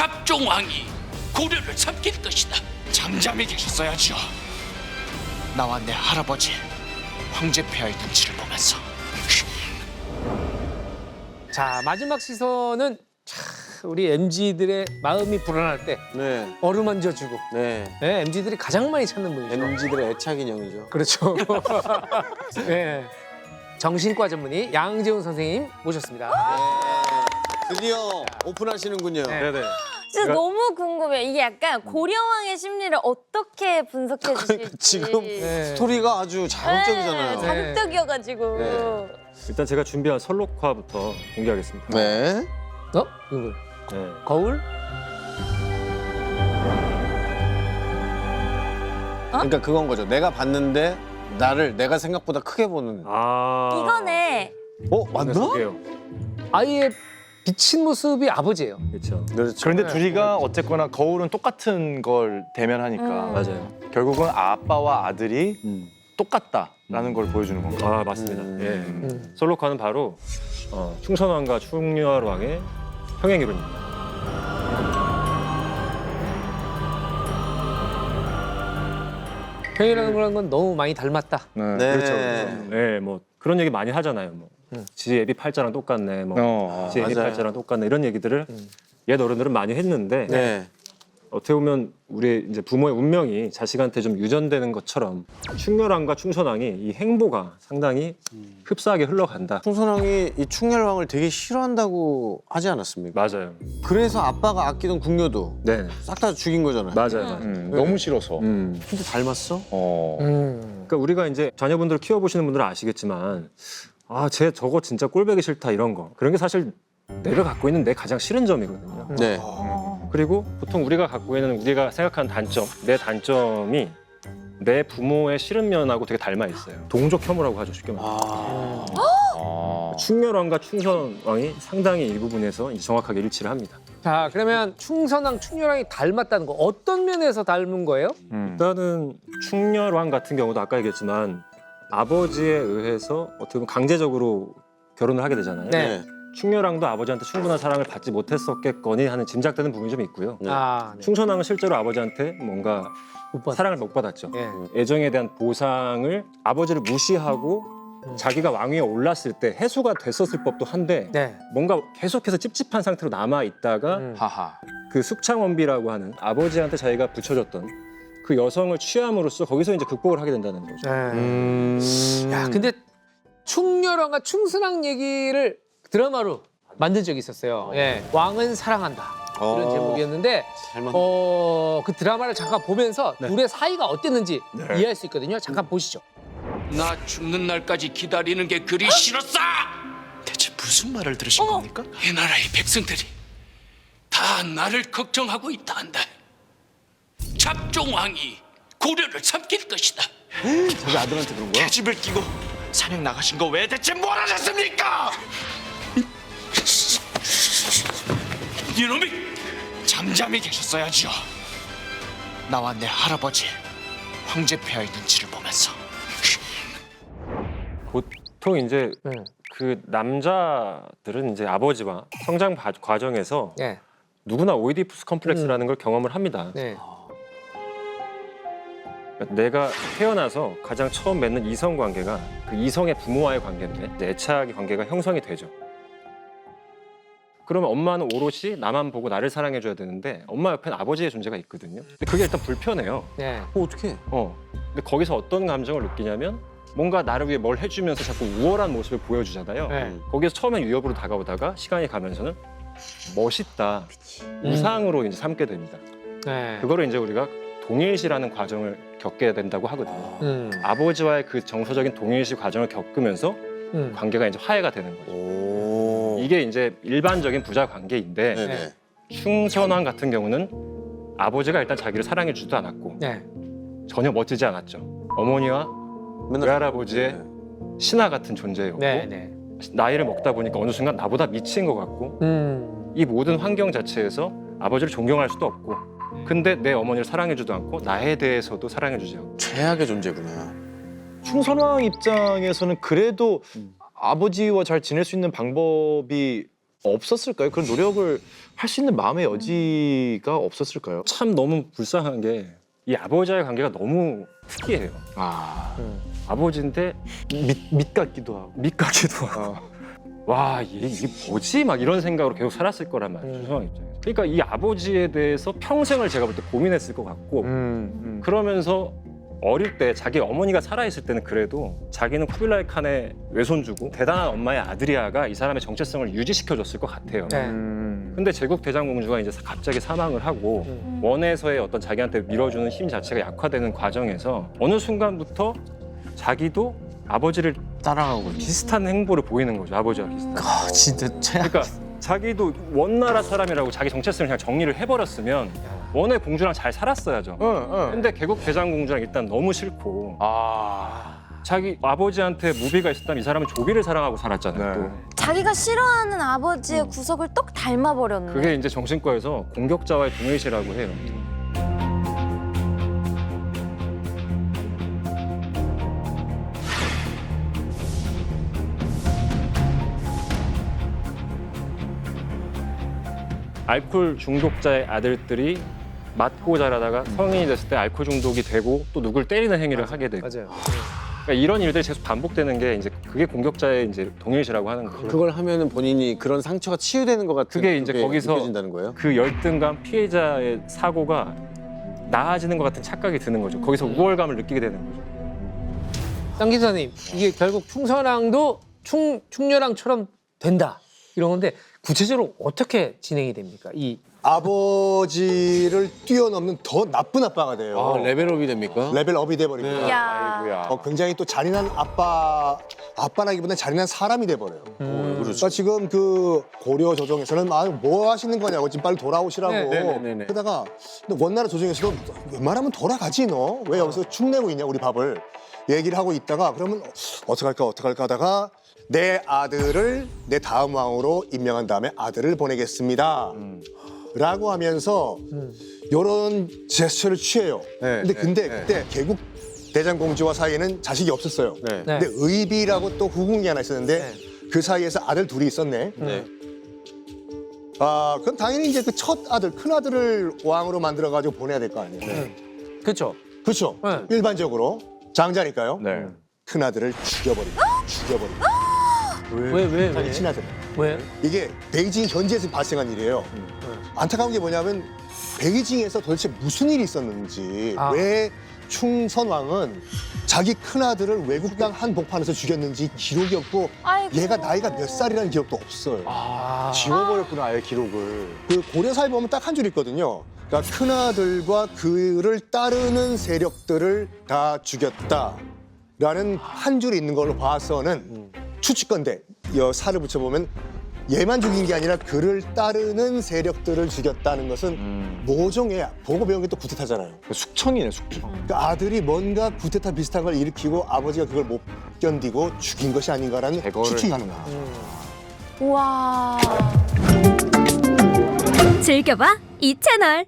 잡종왕이 고려를 삼킬 것이다. 잠잠히 계셨어야죠. 나와 내 할아버지 황제 폐하의 눈치를 보면서. 자, 마지막 시선은 우리 MZ들의 마음이 불안할 때 네. 어루만져주고 네. 네, MZ들이 가장 많이 찾는 분이죠. MZ들의 애착 인형이죠. 그렇죠. 네. 정신과 전문의 양재훈 선생님 모셨습니다. 드디어 오픈하시는군요. 네. 네네. 진짜 너무 궁금해요. 이게 약간 고려왕의 심리를 어떻게 분석해 주실지. 지금 네. 스토리가 아주 자극적이잖아요. 네, 자극적이어가지고. 네. 일단 제가 준비한 설록화부터 공개하겠습니다. 네. 어? 이거 네. 거울? 그러니까 그건 거죠. 내가 봤는데 나를 내가 생각보다 크게 보는. 이거네. 맞나? 그게요. 아이의 비친 모습이 아버지예요. 그렇죠. 그렇죠. 그런데 둘이가 어쨌거나 거울은 똑같은 걸 대면하니까 맞아요. 결국은 아빠와 아들이 똑같다라는 걸 보여주는 건가? 아 맞습니다. 예. 설록화는 바로 충선왕과 충렬왕의 평행 이론입니다. 평이라는 거라는 건 너무 많이 닮았다. 네. 네. 그렇죠. 네, 뭐 그런 얘기 많이 하잖아요. 뭐 지 애비 팔자랑 똑같네. 뭐 지 애비 맞아요. 팔자랑 똑같네. 이런 얘기들을 옛 어른들은 많이 했는데 네. 어떻게 보면 우리 이제 부모의 운명이 자식한테 좀 유전되는 것처럼 충렬왕과 충선왕이 이 행보가 상당히 흡사하게 흘러간다. 충선왕이 이 충렬왕을 되게 싫어한다고 하지 않았습니까? 맞아요. 그래서 아빠가 아끼던 궁녀도 네, 싹 다 죽인 거잖아요. 맞아요. 너무 싫어서. 근데 닮았어? 그러니까 우리가 이제 자녀분들을 키워보시는 분들은 아시겠지만 쟤 저거 진짜 꼴보기 싫다 이런 거 그런 게 사실 내가 갖고 있는 내 가장 싫은 점이거든요. 네. 그리고 보통 우리가 갖고 있는 우리가 생각하는 단점, 내 단점이 내 부모의 싫은 면하고 되게 닮아 있어요. 동족 혐오라고 하죠, 쉽게 말해서. 충렬왕과 충선왕이 상당히 일부분에서 이제 정확하게 일치를 합니다. 자, 그러면 충선왕, 충렬왕이 닮았다는 거 어떤 면에서 닮은 거예요? 일단은 충렬왕 같은 경우도 아까 얘기했지만 아버지에 의해서 어떻게 보면 강제적으로 결혼을 하게 되잖아요. 네. 충렬왕도 아버지한테 충분한 사랑을 받지 못했었겠거니 하는 짐작되는 부분이 좀 있고요. 네. 아, 네. 충선왕은 실제로 아버지한테 뭔가 못 봤- 사랑을 못 받았죠. 예. 애정에 대한 보상을 아버지를 무시하고 자기가 왕위에 올랐을 때 해소가 됐었을 법도 한데 네. 뭔가 계속해서 찝찝한 상태로 남아 있다가 하하. 그 숙창원비라고 하는 아버지한테 자기가 붙여줬던 그 여성을 취함으로써 거기서 이제 극복을 하게 된다는 거죠. 네. 야, 근데 충렬왕과 충선왕 얘기를 드라마로 만든 적이 있었어요. 예. 왕은 사랑한다. 이런 제목이었는데 닮았. 그 드라마를 잠깐 보면서 둘의 사이가 어땠는지 이해할 수 있거든요. 잠깐 보시죠. 나 죽는 날까지 기다리는 게 그리 싫었어. 대체 무슨 말을 들으신 겁니까? 이 나라의 백성들이 다 나를 걱정하고 있다 한다. 잡종왕이 고려를 삼킬 것이다. 자기 아들한테 그런 거야? 계집을 끼고 사냥 나가신 거 왜 대체 뭘 하셨습니까? 이놈이 잠잠히 계셨어야죠. 나와 내 할아버지 황제 폐하의 눈치를 보면서. 보통 이제 네. 그 남자들은 이제 아버지와 성장 과정에서 예. 누구나 오이디푸스 컴플렉스라는 걸 경험을 합니다. 네. 내가 태어나서 가장 처음 맺는 이성 관계가 그 이성의 부모와의 관계인데 이제 애착의 관계가 형성이 되죠. 그러면 엄마는 오롯이 나만 보고 나를 사랑해줘야 되는데 엄마 옆에는 아버지의 존재가 있거든요. 근데 그게 일단 불편해요. 네. 어떻게? 근데 거기서 어떤 감정을 느끼냐면 뭔가 나를 위해 뭘 해주면서 자꾸 우월한 모습을 보여주잖아요. 네. 거기서 처음엔 위협으로 다가오다가 시간이 가면서는 멋있다, 우상으로 이제 삼게 됩니다. 네. 그거를 이제 우리가 동일시라는 과정을 겪게 된다고 하거든요. 아버지와의 그 정서적인 동일시 과정을 겪으면서 관계가 이제 화해가 되는 거죠. 오. 이게 이제 일반적인 부자 관계인데 네네. 충선왕 같은 경우는 아버지가 일단 자기를 사랑해주지도 않았고 네. 전혀 멋지지 않았죠. 어머니와 외할아버지의 네. 신하 같은 존재였고 네. 네. 나이를 먹다 보니까 어느 순간 나보다 미친 것 같고 이 모든 환경 자체에서 아버지를 존경할 수도 없고 근데 내 어머니를 사랑해주지도 않고 나에 대해서도 사랑해주지 않고 최악의 존재구나. 충선왕 입장에서는 그래도 아버지와 잘 지낼 수 있는 방법이 없었을까요? 그런 노력을 할 수 있는 마음의 여지가 없었을까요? 참 너무 불쌍한 게 이 아버지와의 관계가 너무 특이해요. 아, 아버지인데 밑 같기도 하고. 밑 같기도 하고. 와, 이게 뭐지? 막 이런 생각으로 계속 살았을 거란 말이죠. 수상 입장에서. 그러니까 이 아버지에 대해서 평생을 제가 볼 때 고민했을 것 같고 그러면서 어릴 때 자기 어머니가 살아있을 때는 그래도 자기는 쿠빌라이 칸의 외손주고 대단한 엄마의 아드리아가 이 사람의 정체성을 유지시켜줬을 것 같아요. 네. 근데 제국 대장공주가 이제 갑자기 사망을 하고 원에서의 어떤 자기한테 밀어주는 힘 자체가 약화되는 과정에서 어느 순간부터 자기도 아버지를 따라가고 비슷한 행보를 보이는 거죠. 아버지와 비슷한. 아 진짜 최악. 그러니까 자기도 원나라 사람이라고 자기 정체성을 그냥 정리를 해버렸으면 원의 공주랑 잘 살았어야죠. 근데 개국 대장공주랑 일단 너무 싫고 자기 아버지한테 무비가 있었다면 이 사람은 조비를 사랑하고 살았잖아요. 네. 또. 자기가 싫어하는 아버지의 구석을 똑 닮아버렸네. 그게 이제 정신과에서 공격자와의 동일시라고 해요. 알코올 중독자의 아들들이 맞고 자라다가 성인이 됐을 때 알코올 중독이 되고 또 누굴 때리는 행위를 하게 되고 맞아요. 그러니까 이런 일들이 계속 반복되는 게 이제 그게 공격자의 이제 동일시라고 하는 거예요. 그걸 하면은 본인이 그런 상처가 치유되는 것 같은 그게 이제 거기서 느껴진다는 거예요? 그 열등감 피해자의 사고가 나아지는 것 같은 착각이 드는 거죠. 거기서 우월감을 느끼게 되는 거죠. 장 기사님, 이게 결국 충선왕도 충렬왕처럼 된다 이런 건데 구체적으로 어떻게 진행이 됩니까? 이 아버지를 뛰어넘는 더 나쁜 아빠가 돼요. 아 레벨업이 됩니까? 레벨업이 돼버립니다. 야. 굉장히 또 잔인한 아빠라기보다는 잔인한 사람이 돼버려요. 그러니까 지금 그 고려 조정에서는 뭐 하시는 거냐고 지금 빨리 돌아오시라고. 네네네네. 그러다가 근데 원나라 조정에서도 웬만하면 돌아가지 너. 왜 여기서 축내고 있냐 우리 밥을. 얘기를 하고 있다가 그러면 어떡할까 하다가 내 아들을 내 다음 왕으로 임명한 다음에 아들을 보내겠습니다. 라고 하면서 이런 제스처를 취해요. 네, 근데 그때 개국 대장공주와 사이에는 자식이 없었어요. 네. 근데 의비라고 또 후궁이 하나 있었는데 그 사이에서 아들 둘이 있었네. 네. 그럼 당연히 이제 그 첫 아들, 큰 아들을 왕으로 만들어가지고 보내야 될 거 아니에요. 그렇죠. 그렇죠. 네. 일반적으로 장자니까요. 네. 큰 아들을 죽여버립니다. 왜? 자기 친아들. 왜? 이게 베이징 현지에서 발생한 일이에요. 안타까운 게 뭐냐면 베이징에서 도대체 무슨 일이 있었는지 왜 충선왕은 자기 큰아들을 외국 땅 한복판에서 죽였는지 기록이 없고 아이고. 얘가 나이가 몇 살이라는 기록도 없어요. 지워버렸구나, 아예 기록을. 그 고려사에 보면 딱 한 줄 있거든요. 그러니까 큰아들과 그를 따르는 세력들을 다 죽였다라는 한 줄이 있는 걸로 봐서는 추측건데 살을 붙여보면 얘만 죽인 게 아니라 그를 따르는 세력들을 죽였다는 것은 모종의 보고 배운 게 또 구테타잖아요. 숙청이네, 숙청. 그러니까 아들이 뭔가 구테타 비슷한 걸 일으키고 아버지가 그걸 못 견디고 죽인 것이 아닌가라는 대거를. 추측이 가능합니다. 우와. 즐겨봐 이 채널.